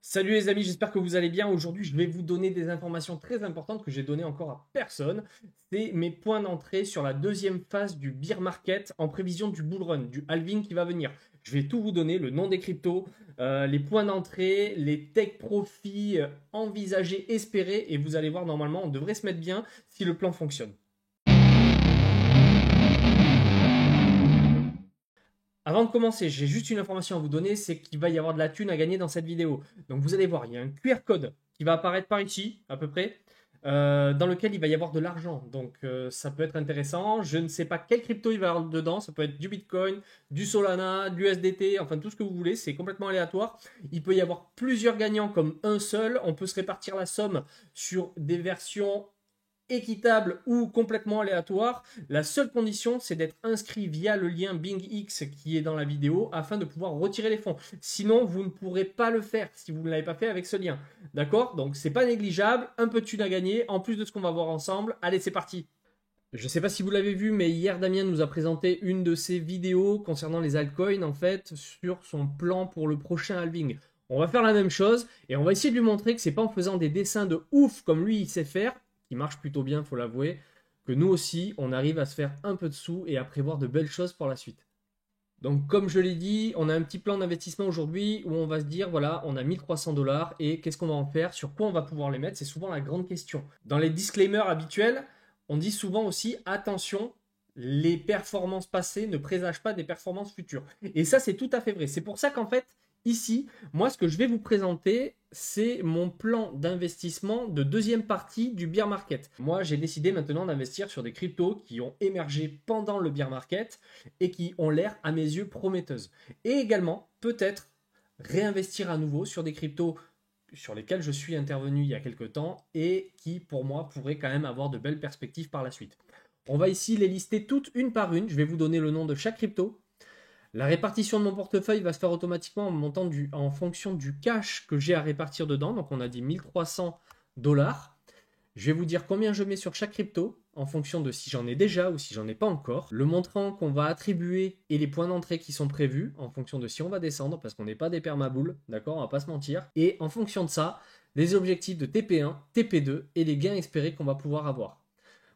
Salut les amis, j'espère que vous allez bien. Aujourd'hui, je vais vous donner des informations très importantes que j'ai données encore à personne. C'est mes points d'entrée sur la deuxième phase du bear market en prévision du bull run, du halving qui va venir. Je vais tout vous donner, le nom des cryptos, les points d'entrée, les take profits envisagés, espérés, et vous allez voir, normalement, on devrait se mettre bien si le plan fonctionne. Avant de commencer, j'ai juste une information à vous donner, c'est qu'il va y avoir de la thune à gagner dans cette vidéo. Donc vous allez voir, il y a un QR code qui va apparaître par ici, à peu près, dans lequel il va y avoir de l'argent. Donc ça peut être intéressant. Je ne sais pas quel crypto il va y avoir dedans. Ça peut être du Bitcoin, du Solana, du USDT, enfin tout ce que vous voulez. C'est complètement aléatoire. Il peut y avoir plusieurs gagnants comme un seul. On peut se répartir la somme sur des versions équitable ou complètement aléatoire. La seule condition, c'est d'être inscrit via le lien BingX qui est dans la vidéo afin de pouvoir retirer les fonds. Sinon, vous ne pourrez pas le faire si vous ne l'avez pas fait avec ce lien. D'accord? Donc, c'est pas négligeable. Un peu de thune à gagner en plus de ce qu'on va voir ensemble. Allez, c'est parti! Je ne sais pas si vous l'avez vu, mais hier Damien nous a présenté une de ses vidéos concernant les altcoins en fait sur son plan pour le prochain halving. On va faire la même chose et on va essayer de lui montrer que c'est pas en faisant des dessins de ouf comme lui il sait faire, qui marche plutôt bien, faut l'avouer, que nous aussi on arrive à se faire un peu de sous et à prévoir de belles choses pour la suite. Donc comme je l'ai dit, on a un petit plan d'investissement aujourd'hui où on va se dire voilà, on a 1300 $ et qu'est-ce qu'on va en faire, sur quoi on va pouvoir les mettre, c'est souvent la grande question. Dans les disclaimers habituels, on dit souvent aussi attention, les performances passées ne présagent pas des performances futures. Et ça c'est tout à fait vrai. C'est pour ça qu'en fait, ici, moi ce que je vais vous présenter, c'est mon plan d'investissement de deuxième partie du bear market. Moi j'ai décidé maintenant d'investir sur des cryptos qui ont émergé pendant le bear market et qui ont l'air à mes yeux prometteuses. Et également, peut-être réinvestir à nouveau sur des cryptos sur lesquels je suis intervenu il y a quelques temps et qui, pour moi, pourraient quand même avoir de belles perspectives par la suite. On va ici les lister toutes une par une. Je vais vous donner le nom de chaque crypto. La répartition de mon portefeuille va se faire automatiquement en fonction du cash que j'ai à répartir dedans. Donc on a dit 1300 $. Je vais vous dire combien je mets sur chaque crypto en fonction de si j'en ai déjà ou si j'en ai pas encore, le montant qu'on va attribuer et les points d'entrée qui sont prévus en fonction de si on va descendre parce qu'on n'est pas des permaboules, d'accord, on va pas se mentir, et en fonction de ça, les objectifs de TP1, TP2 et les gains espérés qu'on va pouvoir avoir.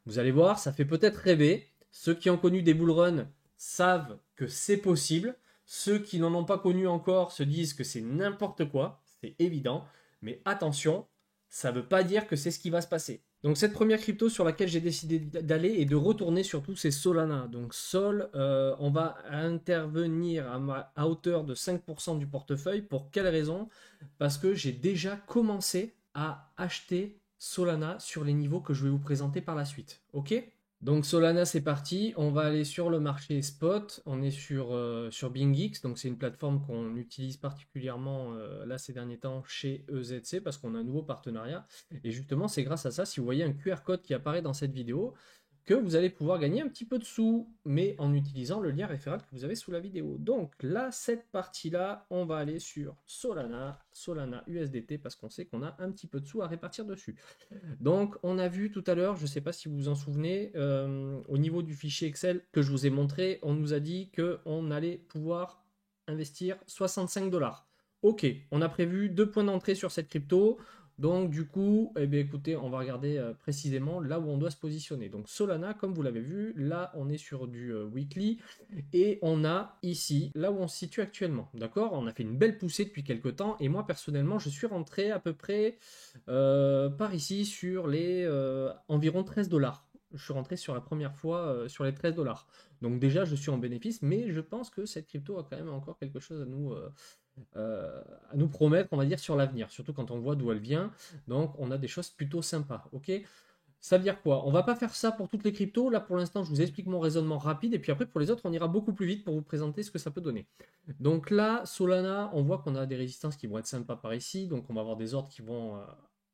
Vous allez voir, ça fait peut-être rêver. Ceux qui ont connu des bull runs savent que c'est possible. Ceux qui n'en ont pas connu encore se disent que c'est n'importe quoi, c'est évident, mais attention, ça ne veut pas dire que c'est ce qui va se passer. Donc cette première crypto sur laquelle j'ai décidé d'aller et de retourner surtout, c'est Solana. Donc Sol, on va intervenir à hauteur de 5% du portefeuille. Pour quelle raison? Parce que j'ai déjà commencé à acheter Solana sur les niveaux que je vais vous présenter par la suite. Ok? Donc Solana c'est parti, on va aller sur le marché spot, on est sur BingX, donc c'est une plateforme qu'on utilise particulièrement là ces derniers temps chez EZC parce qu'on a un nouveau partenariat. Et justement c'est grâce à ça, si vous voyez un QR code qui apparaît dans cette vidéo, que vous allez pouvoir gagner un petit peu de sous, mais en utilisant le lien référent que vous avez sous la vidéo. Donc là, cette partie-là, on va aller sur Solana, Solana USDT, parce qu'on sait qu'on a un petit peu de sous à répartir dessus. Donc on a vu tout à l'heure, je ne sais pas si vous vous en souvenez, au niveau du fichier Excel que je vous ai montré, on nous a dit qu'on allait pouvoir investir 65 $. Ok, on a prévu 2 points d'entrée sur cette crypto. Donc du coup, eh bien, écoutez, on va regarder précisément là où on doit se positionner. Donc Solana, comme vous l'avez vu, là on est sur du weekly et on a ici, là où on se situe actuellement. D'accord? On a fait une belle poussée depuis quelques temps et moi personnellement, je suis rentré à peu près par ici sur les environ 13 $. Je suis rentré sur la première fois sur les 13 $. Donc déjà, je suis en bénéfice, mais je pense que cette crypto a quand même encore quelque chose à nous promettre, on va dire, sur l'avenir, surtout quand on voit d'où elle vient. Donc, on a des choses plutôt sympas. Ok, ça veut dire quoi? On va pas faire ça pour toutes les cryptos. Là, pour l'instant, je vous explique mon raisonnement rapide. Et puis après, pour les autres, on ira beaucoup plus vite pour vous présenter ce que ça peut donner. Donc là, Solana, on voit qu'on a des résistances qui vont être sympas par ici. Donc, on va avoir des ordres qui vont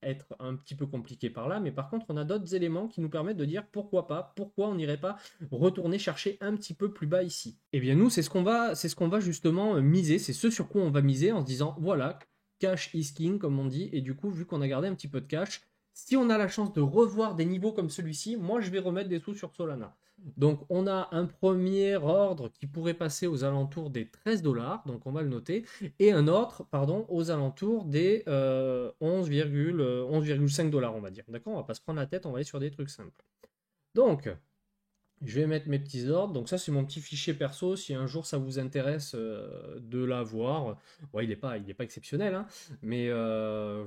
être un petit peu compliqués par là. Mais par contre, on a d'autres éléments qui nous permettent de dire pourquoi pas, pourquoi on n'irait pas retourner chercher un petit peu plus bas ici. Eh bien, nous, c'est ce qu'on va justement miser. C'est ce sur quoi on va miser en se disant, voilà, cash is king, comme on dit. Et du coup, vu qu'on a gardé un petit peu de cash, si on a la chance de revoir des niveaux comme celui-ci, moi je vais remettre des sous sur Solana. Donc on a un premier ordre qui pourrait passer aux alentours des 13 $, donc on va le noter, et un autre, pardon, aux alentours des 11,5 $, on va dire. D'accord? On va pas se prendre la tête, on va aller sur des trucs simples. Donc, je vais mettre mes petits ordres. Donc ça, c'est mon petit fichier perso. Si un jour ça vous intéresse de l'avoir, bon, il est pas exceptionnel, hein, mais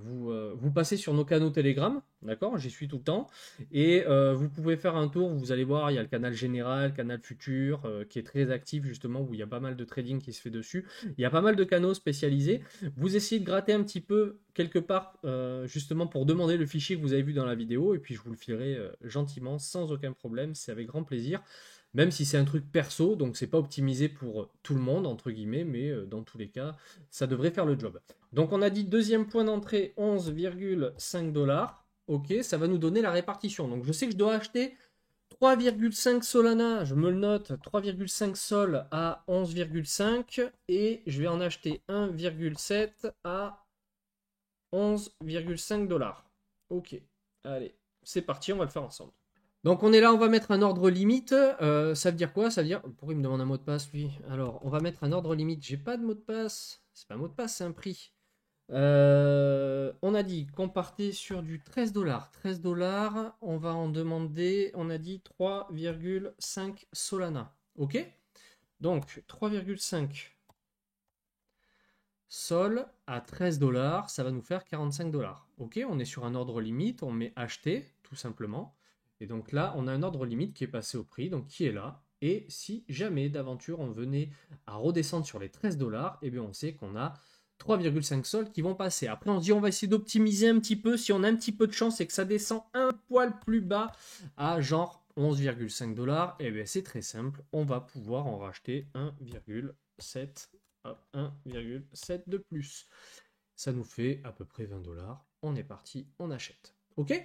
vous passez sur nos canaux Telegram, d'accord? J'y suis tout le temps. Et vous pouvez faire un tour. Vous allez voir, il y a le canal général, canal futur, qui est très actif justement, où il y a pas mal de trading qui se fait dessus. Il y a pas mal de canaux spécialisés. Vous essayez de gratter un petit peu quelque part, justement pour demander le fichier que vous avez vu dans la vidéo, et puis je vous le filerai gentiment, sans aucun problème, c'est avec grand plaisir, même si c'est un truc perso, donc c'est pas optimisé pour tout le monde, entre guillemets, mais dans tous les cas, ça devrait faire le job. Donc on a dit deuxième point d'entrée, 11,5 $. Ok, ça va nous donner la répartition. Donc je sais que je dois acheter 3,5 Solana, je me le note, 3,5 Sol à 11,5, et je vais en acheter 1,7 à 11,5 $. Ok, allez, c'est parti, on va le faire ensemble. Donc on est là, on va mettre un ordre limite. Ça veut dire quoi? Ça veut dire... Pourquoi il me demande un mot de passe, lui? Alors, on va mettre un ordre limite. J'ai pas de mot de passe. C'est pas un mot de passe, c'est un prix. On a dit qu'on partait sur du 13 $. 13 $, on va en demander, on a dit 3,5 Solana. Ok? Donc, 3,5 Sol à 13 $, ça va nous faire 45 $. Ok, on est sur un ordre limite, on met acheter, tout simplement. Et donc là, on a un ordre limite qui est passé au prix, donc qui est là. Et si jamais d'aventure on venait à redescendre sur les 13 $, eh bien on sait qu'on a 3,5 sols qui vont passer. Après, on se dit on va essayer d'optimiser un petit peu. Si on a un petit peu de chance et que ça descend un poil plus bas à genre 11,5 $, eh bien c'est très simple. On va pouvoir en racheter 1,7 à 1,7 de plus. Ça nous fait à peu près 20 $. On est parti, on achète. Ok?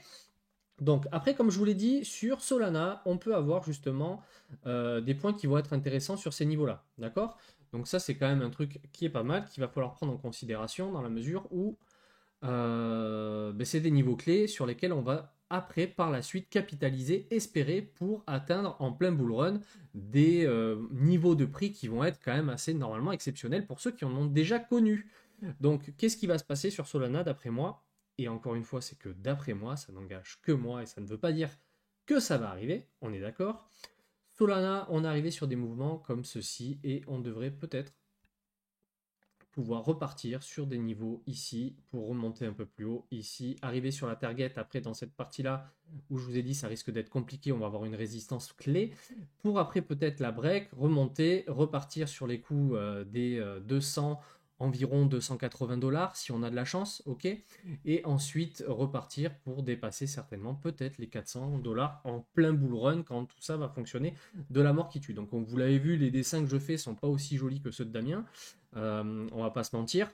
Donc après, comme je vous l'ai dit, sur Solana, on peut avoir justement des points qui vont être intéressants sur ces niveaux-là. D'accord? Donc ça, c'est quand même un truc qui est pas mal, qu'il va falloir prendre en considération dans la mesure où c'est des niveaux clés sur lesquels on va après, par la suite, capitaliser, espérer pour atteindre en plein bull run des niveaux de prix qui vont être quand même assez normalement exceptionnels pour ceux qui en ont déjà connu. Donc, qu'est-ce qui va se passer sur Solana d'après moi? Et encore une fois, c'est que d'après moi, ça n'engage que moi et ça ne veut pas dire que ça va arriver, on est d'accord. Solana, on est arrivé sur des mouvements comme ceci et on devrait peut-être pouvoir repartir sur des niveaux ici pour remonter un peu plus haut ici, arriver sur la target. Après, dans cette partie-là où je vous ai dit ça risque d'être compliqué, on va avoir une résistance clé pour après peut-être la break, remonter, repartir sur les coups des 200, environ 280 $ si on a de la chance, ok, et ensuite repartir pour dépasser certainement peut-être les 400 $ en plein bull run quand tout ça va fonctionner de la mort qui tue. Donc comme vous l'avez vu, les dessins que je fais sont pas aussi jolis que ceux de Damien. On va pas se mentir.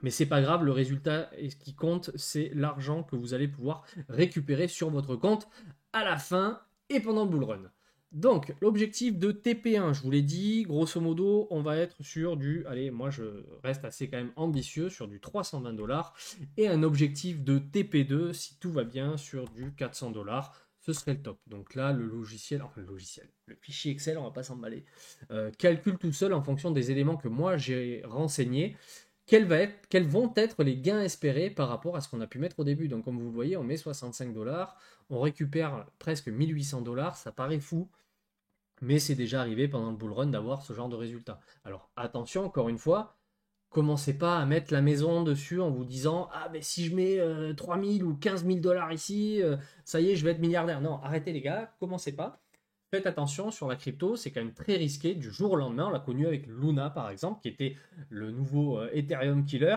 Mais c'est pas grave, le résultat et ce qui compte, c'est l'argent que vous allez pouvoir récupérer sur votre compte à la fin et pendant le bull run. Donc, l'objectif de TP1, je vous l'ai dit, grosso modo, on va être sur du, allez, moi je reste assez quand même ambitieux, sur du 320 $, et un objectif de TP2, si tout va bien, sur du 400 $. Ce serait le top. Donc là, le fichier Excel, on va pas s'emballer, calcule tout seul en fonction des éléments que moi j'ai renseignés, quels vont être les gains espérés par rapport à ce qu'on a pu mettre au début. Donc comme vous le voyez, on met 65 $, on récupère presque 1800 $, ça paraît fou, mais c'est déjà arrivé pendant le bull run d'avoir ce genre de résultat. Alors attention, encore une fois, commencez pas à mettre la maison dessus en vous disant ah mais si je mets 3000 ou 15 000 $ ici, ça y est, je vais être milliardaire. Non, arrêtez les gars, commencez pas. Faites attention sur la crypto, c'est quand même très risqué du jour au lendemain. On l'a connu avec Luna par exemple, qui était le nouveau Ethereum killer,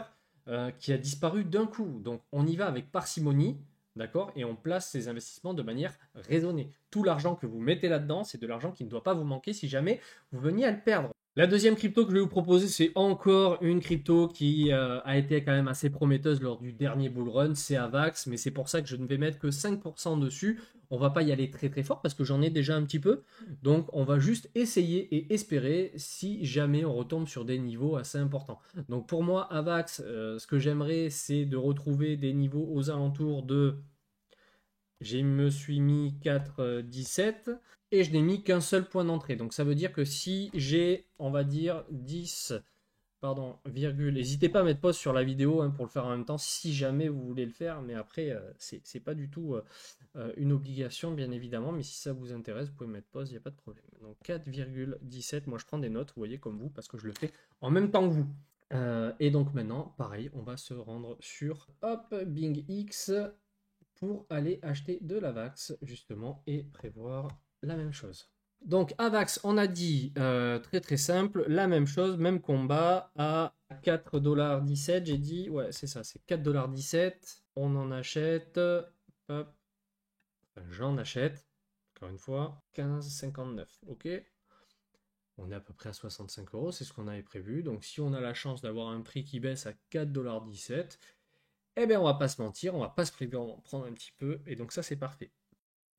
qui a disparu d'un coup. Donc on y va avec parcimonie, d'accord, et on place ses investissements de manière raisonnée. Tout l'argent que vous mettez là-dedans, c'est de l'argent qui ne doit pas vous manquer si jamais vous veniez à le perdre. La deuxième crypto que je vais vous proposer, c'est encore une crypto qui a été quand même assez prometteuse lors du dernier bull run, c'est Avax, mais c'est pour ça que je ne vais mettre que 5% dessus. On va pas y aller très très fort parce que j'en ai déjà un petit peu, donc on va juste essayer et espérer si jamais on retombe sur des niveaux assez importants. Donc pour moi, Avax, ce que j'aimerais, c'est de retrouver des niveaux aux alentours de... Je me suis mis 4,17 et je n'ai mis qu'un seul point d'entrée. Donc ça veut dire que si j'ai, on va dire, 10, pardon, virgule, n'hésitez pas à mettre pause sur la vidéo hein, pour le faire en même temps si jamais vous voulez le faire, mais après, c'est pas du tout une obligation, bien évidemment, mais si ça vous intéresse, vous pouvez mettre pause, il n'y a pas de problème. Donc 4,17, moi je prends des notes, vous voyez, comme vous, parce que je le fais en même temps que vous. Et donc maintenant, pareil, on va se rendre sur hop, Bing X pour aller acheter de l'Avax, justement, et prévoir la même chose. Donc Avax, on a dit très très simple, la même chose, même combat à 4,17$. J'ai dit, ouais, c'est ça, c'est 4,17$. On en achète, hop, enfin, j'en achète, encore une fois, 15,59$. Ok, on est à peu près à 65€, c'est ce qu'on avait prévu. Donc si on a la chance d'avoir un prix qui baisse à 4,17$, eh bien on va pas se mentir, on va pas se priver, on va en prendre un petit peu, et donc ça c'est parfait.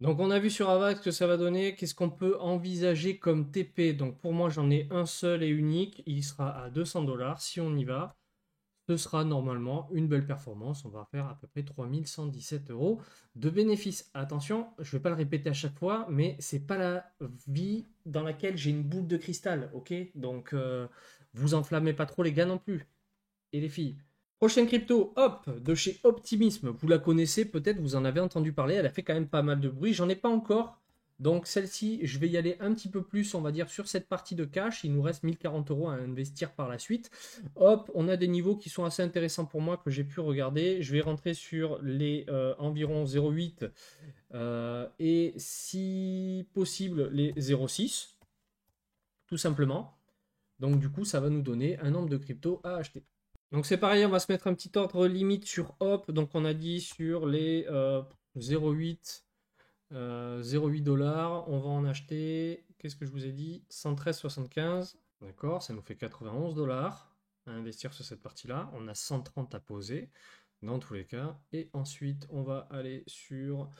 Donc on a vu sur Avax ce que ça va donner, qu'est-ce qu'on peut envisager comme TP. Donc pour moi j'en ai un seul et unique, il sera à 200$. Si on y va, ce sera normalement une belle performance, on va faire à peu près 3117€ de bénéfices. Attention, je ne vais pas le répéter à chaque fois, mais c'est pas la vie dans laquelle j'ai une boule de cristal, ok? Donc vous enflammez pas trop les gars non plus, et les filles. Prochaine crypto, hop, de chez Optimisme. Vous la connaissez peut-être, vous en avez entendu parler. Elle a fait quand même pas mal de bruit. J'en ai pas encore. Donc celle-ci, je vais y aller un petit peu plus, on va dire, sur cette partie de cash. Il nous reste 1040€ à investir par la suite. Hop, on a des niveaux qui sont assez intéressants pour moi que j'ai pu regarder. Je vais rentrer sur les environ 0,8 et si possible les 0,6. Tout simplement. Donc du coup, ça va nous donner un nombre de cryptos à acheter. Donc c'est pareil, on va se mettre un petit ordre limite sur Hop. Donc on a dit sur les 0,8 $. On va en acheter, qu'est-ce que je vous ai dit? 113,75. D'accord, ça nous fait 91$ à investir sur cette partie-là. On a 130 à poser dans tous les cas. Et ensuite, on va aller sur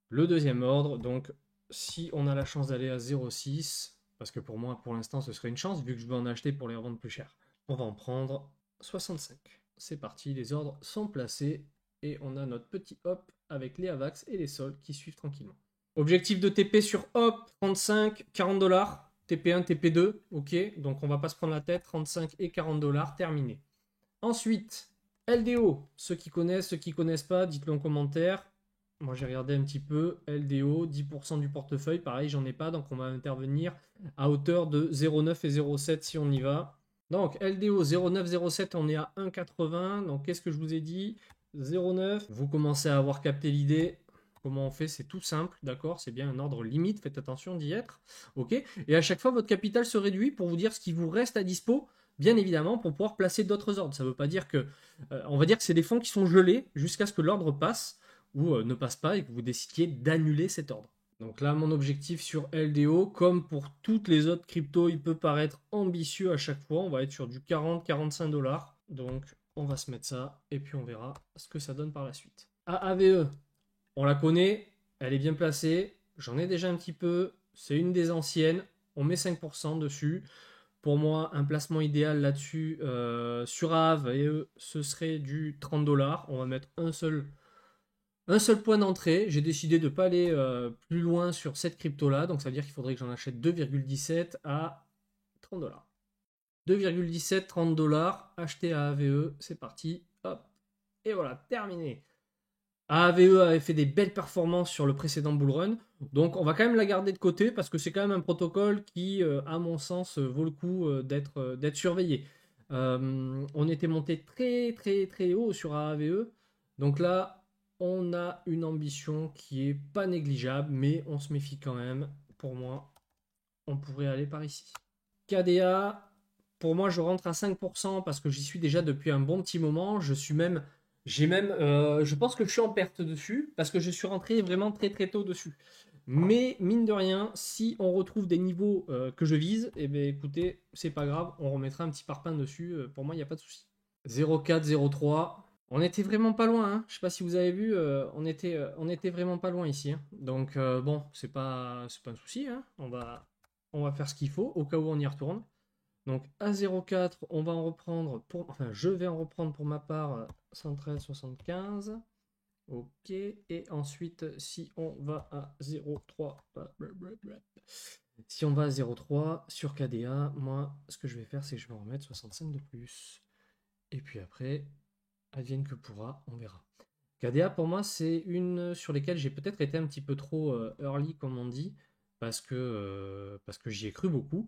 le deuxième ordre. Donc si on a la chance d'aller à 0,6, parce que pour moi, pour l'instant, ce serait une chance, vu que je veux en acheter pour les revendre plus cher. On va en prendre 65. C'est parti, les ordres sont placés et on a notre petit hop avec les AVAX et les sols qui suivent tranquillement. Objectif de TP sur hop, 35, 40$. TP1, TP2, ok. Donc on va pas se prendre la tête, 35 et 40$, terminé. Ensuite, LDO, ceux qui connaissent pas, dites-le en commentaire. Moi j'ai regardé un petit peu, LDO, 10% du portefeuille, pareil j'en ai pas, donc on va intervenir à hauteur de 0,9 et 0,7 si on y va. Donc LDO 0,907, on est à 1,80. Donc qu'est-ce que je vous ai dit? 0,9. Vous commencez à avoir capté l'idée. Comment on fait? C'est tout simple, d'accord? C'est bien un ordre limite, faites attention d'y être. Ok? Et à chaque fois, votre capital se réduit pour vous dire ce qui vous reste à dispo, bien évidemment, pour pouvoir placer d'autres ordres. Ça ne veut pas dire que. On va dire que c'est des fonds qui sont gelés jusqu'à ce que l'ordre passe ou ne passe pas et que vous décidiez d'annuler cet ordre. Donc là, mon objectif sur LDO, comme pour toutes les autres cryptos, il peut paraître ambitieux à chaque fois. On va être sur du 40-45$. Donc on va se mettre ça et puis on verra ce que ça donne par la suite. AAVE, on la connaît, elle est bien placée. J'en ai déjà un petit peu. C'est une des anciennes. On met 5% dessus. Pour moi, un placement idéal là-dessus sur AAVE, ce serait du 30$. On va mettre un seul point d'entrée. J'ai décidé de ne pas aller plus loin sur cette crypto-là. Donc ça veut dire qu'il faudrait que j'en achète 2,17 à 30$. 2,17, 30$. Acheter à AVE. C'est parti. Hop. Et voilà, terminé. AVE avait fait des belles performances sur le précédent bull run. Donc on va quand même la garder de côté parce que c'est quand même un protocole qui, à mon sens, vaut le coup d'être surveillé. On était monté très très très haut sur AVE. Donc là, on a une ambition qui est pas négligeable, mais on se méfie quand même. Pour moi, on pourrait aller par ici. KDA, pour moi, je rentre à 5% parce que j'y suis déjà depuis un bon petit moment. Je pense que je suis en perte dessus parce que je suis rentré vraiment très très tôt dessus. Mais mine de rien, si on retrouve des niveaux que je vise, eh bien écoutez, c'est pas grave, on remettra un petit parpaing dessus. Pour moi, il n'y a pas de souci. 0,4, 0,3. On était vraiment pas loin, hein. Je sais pas si vous avez vu, on était vraiment pas loin ici, hein. Donc bon, c'est pas un souci, hein. On va faire ce qu'il faut au cas où on y retourne. Donc à 0,4, on va en reprendre je vais en reprendre pour ma part 113,75. Ok, et ensuite, si on va à 0,3, si on va à 0,3 sur KDA, moi, ce que je vais faire, c'est que je vais en remettre 65 de plus. Et puis après, advienne que pourra, on verra. KDA, pour moi, c'est une sur lesquelles j'ai peut-être été un petit peu trop early, comme on dit, parce que j'y ai cru beaucoup.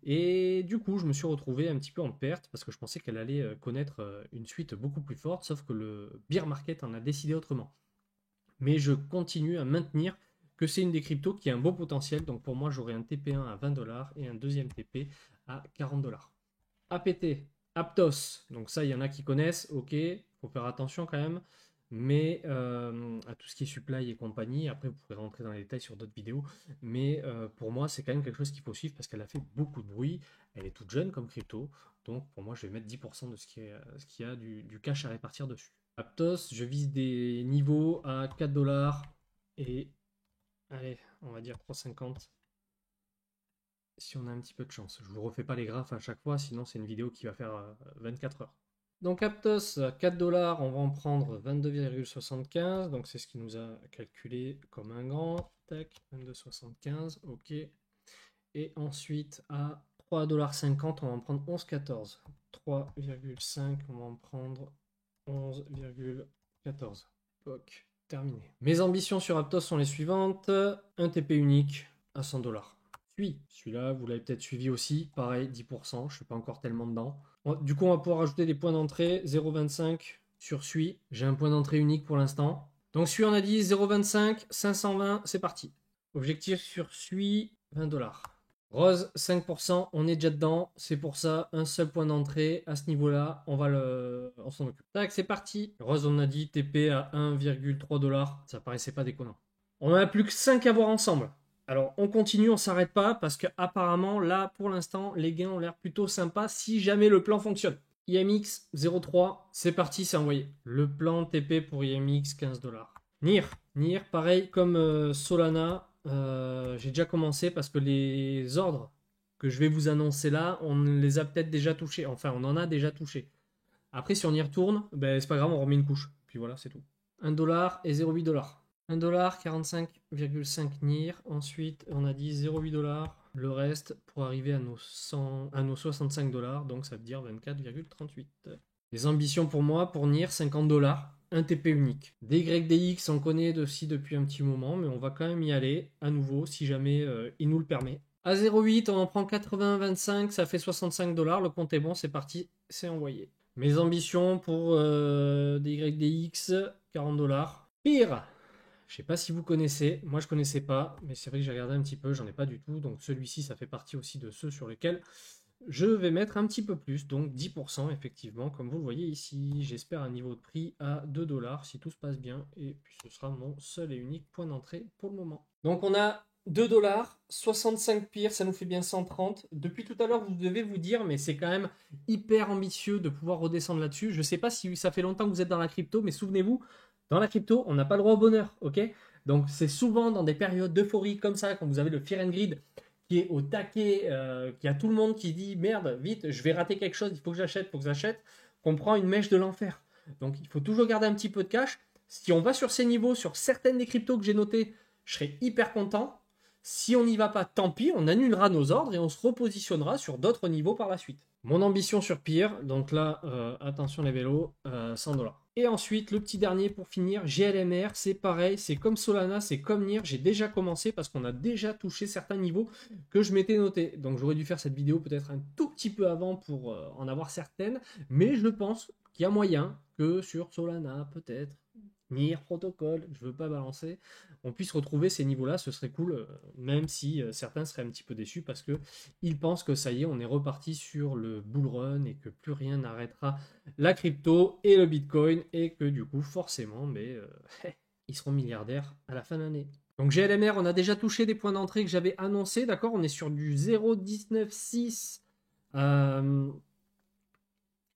Et du coup, je me suis retrouvé un petit peu en perte parce que je pensais qu'elle allait connaître une suite beaucoup plus forte, sauf que le bear market en a décidé autrement. Mais je continue à maintenir que c'est une des cryptos qui a un beau potentiel. Donc pour moi, j'aurai un TP1 à 20$ et un deuxième TP à 40$. APT, Aptos, donc ça, il y en a qui connaissent, ok, faut faire attention quand même, mais à tout ce qui est supply et compagnie, après vous pourrez rentrer dans les détails sur d'autres vidéos, mais pour moi, c'est quand même quelque chose qu'il faut suivre parce qu'elle a fait beaucoup de bruit, elle est toute jeune comme crypto, donc pour moi, je vais mettre 10% de ce qui a du cash à répartir dessus. Aptos, je vise des niveaux à 4$ et allez, on va dire 3,50 si on a un petit peu de chance. Je vous refais pas les graphes à chaque fois, sinon c'est une vidéo qui va faire 24 heures. Donc Aptos, 4$, on va en prendre 22,75. Donc c'est ce qui nous a calculé comme un grand. Tac, 22,75, ok. Et ensuite à 3,50$, on va en prendre 11,14. 3,5, on va en prendre 11,14. Ok, terminé. Mes ambitions sur Aptos sont les suivantes. Un TP unique à 100$. Celui-là, vous l'avez peut-être suivi aussi, pareil, 10%, je ne suis pas encore tellement dedans. Du coup, on va pouvoir ajouter des points d'entrée, 0,25 sur Sui. J'ai un point d'entrée unique pour l'instant. Donc Sui, on a dit 0,25, 520, c'est parti. Objectif sur Sui, 20$. Rose, 5%, on est déjà dedans, c'est pour ça, un seul point d'entrée à ce niveau-là, on s'en occupe. Tac, c'est parti. Rose, on a dit TP à 1,3$, ça paraissait pas déconnant. On en a plus que 5 à voir ensemble. Alors, on continue, on s'arrête pas, parce que apparemment, là, pour l'instant, les gains ont l'air plutôt sympas si jamais le plan fonctionne. IMX 0,3, c'est parti, c'est envoyé. Le plan TP pour IMX, 15$. NIR, pareil comme Solana, j'ai déjà commencé parce que les ordres que je vais vous annoncer là, on les a peut-être déjà touchés. Enfin, on en a déjà touché. Après, si on y retourne, ben, c'est pas grave, on remet une couche. Puis voilà, c'est tout. 1$ et 0,8$. 1$, 45,5 NIR. Ensuite, on a dit 0,8$. Le reste pour arriver à nos 65$. Donc, ça veut dire 24,38. Les ambitions pour moi, pour NIR, 50$. Un TP unique. DYDX, on connaît aussi depuis un petit moment, mais on va quand même y aller à nouveau si jamais il nous le permet. À 0,8, on en prend 80,25, ça fait 65$. Le compte est bon, c'est parti, c'est envoyé. Mes ambitions pour DYDX, 40$. Pire, je sais pas si vous connaissez, moi je connaissais pas, mais c'est vrai que j'ai regardé un petit peu, j'en ai pas du tout, donc celui-ci ça fait partie aussi de ceux sur lesquels je vais mettre un petit peu plus, donc 10% effectivement, comme vous le voyez ici. J'espère un niveau de prix à 2$ si tout se passe bien, et puis ce sera mon seul et unique point d'entrée pour le moment. Donc on a 2$, 65 pires, ça nous fait bien 130. Depuis tout à l'heure, vous devez vous dire, mais c'est quand même hyper ambitieux de pouvoir redescendre là-dessus. Je sais pas si ça fait longtemps que vous êtes dans la crypto, mais souvenez-vous, dans la crypto, on n'a pas le droit au bonheur, ok? Donc c'est souvent dans des périodes d'euphorie comme ça, quand vous avez le fear and greed qui est au taquet, qui a tout le monde qui dit merde, vite, je vais rater quelque chose, il faut que j'achète, qu'on prend une mèche de l'enfer. Donc il faut toujours garder un petit peu de cash. Si on va sur ces niveaux, sur certaines des cryptos que j'ai notées, je serai hyper content. Si on n'y va pas, tant pis, on annulera nos ordres et on se repositionnera sur d'autres niveaux par la suite. Mon ambition sur Pire, donc là, attention les vélos, 100$. Et ensuite, le petit dernier pour finir, GLMR, c'est pareil, c'est comme Solana, c'est comme NIR, j'ai déjà commencé parce qu'on a déjà touché certains niveaux que je m'étais noté. Donc j'aurais dû faire cette vidéo peut-être un tout petit peu avant pour en avoir certaines, mais je pense qu'il y a moyen que sur Solana, peut-être, NIR, protocole, je veux pas balancer, on puisse retrouver ces niveaux-là, ce serait cool, même si certains seraient un petit peu déçus parce que ils pensent que ça y est, on est reparti sur le bull run et que plus rien n'arrêtera la crypto et le bitcoin et que du coup, forcément, mais ils seront milliardaires à la fin de l'année. Donc GLMR, on a déjà touché des points d'entrée que j'avais annoncé, d'accord? On est sur du 0,196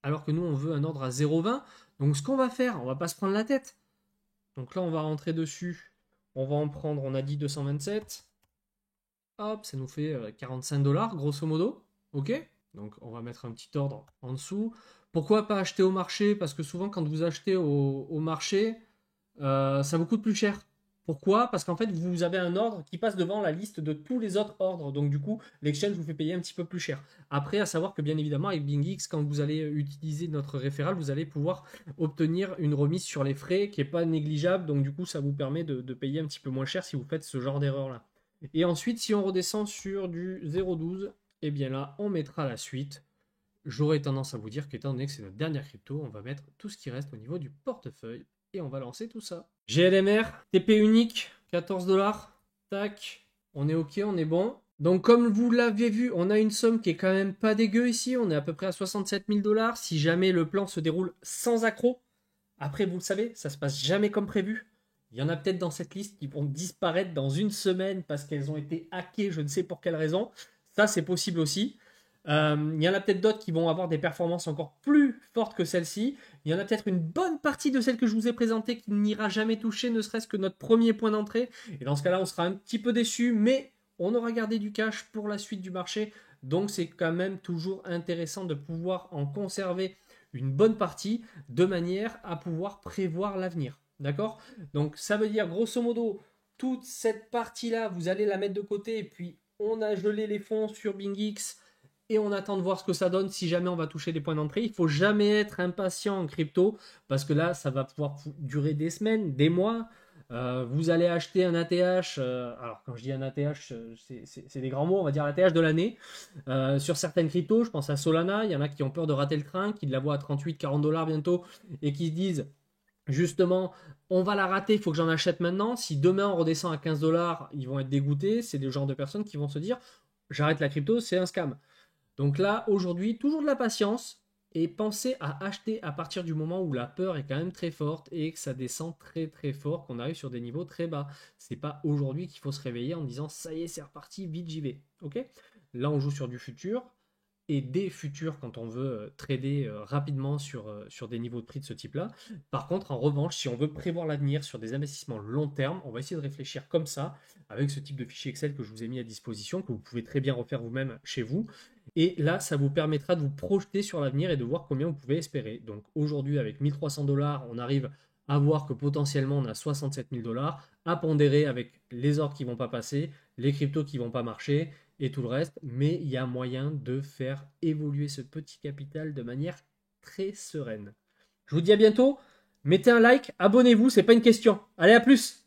alors que nous, on veut un ordre à 0,20. Donc ce qu'on va faire, on va pas se prendre la tête. Donc là, on va rentrer dessus. On va en prendre, on a dit 227. Hop, ça nous fait 45$, grosso modo. Ok? Donc on va mettre un petit ordre en dessous. Pourquoi pas acheter au marché? Parce que souvent, quand vous achetez au marché, ça vous coûte plus cher. Pourquoi? Parce qu'en fait, vous avez un ordre qui passe devant la liste de tous les autres ordres. Donc, du coup, l'exchange vous fait payer un petit peu plus cher. Après, à savoir que, bien évidemment, avec BingX, quand vous allez utiliser notre référent, vous allez pouvoir obtenir une remise sur les frais qui n'est pas négligeable. Donc, du coup, ça vous permet de payer un petit peu moins cher si vous faites ce genre d'erreur-là. Et ensuite, si on redescend sur du 0,12, eh bien là, on mettra la suite. J'aurais tendance à vous dire qu'étant donné que c'est notre dernière crypto, on va mettre tout ce qui reste au niveau du portefeuille et on va lancer tout ça. GLMR, TP unique, 14 $. Tac, on est ok, on est bon. Donc comme vous l'avez vu, on a une somme qui est quand même pas dégueu ici. On est à peu près à 67 000 $. Si jamais le plan se déroule sans accroc, après vous le savez, ça se passe jamais comme prévu. Il y en a peut-être dans cette liste qui vont disparaître dans une semaine parce qu'elles ont été hackées, je ne sais pour quelle raison. Ça, c'est possible aussi. Il y en a peut-être d'autres qui vont avoir des performances encore plus fortes que celle-ci. Il y en a peut-être une bonne partie de celles que je vous ai présentées qui n'ira jamais toucher, ne serait-ce que notre premier point d'entrée. Et dans ce cas-là, on sera un petit peu déçu, mais on aura gardé du cash pour la suite du marché. Donc c'est quand même toujours intéressant de pouvoir en conserver une bonne partie de manière à pouvoir prévoir l'avenir. D'accord? Donc ça veut dire grosso modo, toute cette partie-là, vous allez la mettre de côté et puis on a gelé les fonds sur BingX et on attend de voir ce que ça donne si jamais on va toucher les points d'entrée. Il ne faut jamais être impatient en crypto parce que là, ça va pouvoir durer des semaines, des mois. Vous allez acheter un ATH, alors quand je dis un ATH, c'est des grands mots, on va dire l'ATH de l'année. Sur certaines cryptos, je pense à Solana, il y en a qui ont peur de rater le train, qui la voient à 38-40 $ bientôt et qui se disent justement, on va la rater, il faut que j'en achète maintenant. Si demain on redescend à 15 $, ils vont être dégoûtés. C'est le genre de personnes qui vont se dire, j'arrête la crypto, c'est un scam. Donc là, aujourd'hui, toujours de la patience et pensez à acheter à partir du moment où la peur est quand même très forte et que ça descend très très fort, qu'on arrive sur des niveaux très bas. C'est pas aujourd'hui qu'il faut se réveiller en disant ça y est, c'est reparti, vite j'y vais. Ok? Là, on joue sur du futur et des futurs quand on veut trader rapidement sur des niveaux de prix de ce type-là. Par contre, en revanche, si on veut prévoir l'avenir sur des investissements long terme, on va essayer de réfléchir comme ça, avec ce type de fichier Excel que je vous ai mis à disposition, que vous pouvez très bien refaire vous-même chez vous. Et là, ça vous permettra de vous projeter sur l'avenir et de voir combien vous pouvez espérer. Donc aujourd'hui, avec 1300 $, on arrive à voir que potentiellement on a 67 000 $, à pondérer avec les ordres qui ne vont pas passer, les cryptos qui ne vont pas marcher et tout le reste, mais il y a moyen de faire évoluer ce petit capital de manière très sereine. Je vous dis à bientôt, mettez un like, abonnez-vous, c'est pas une question. Allez, à plus!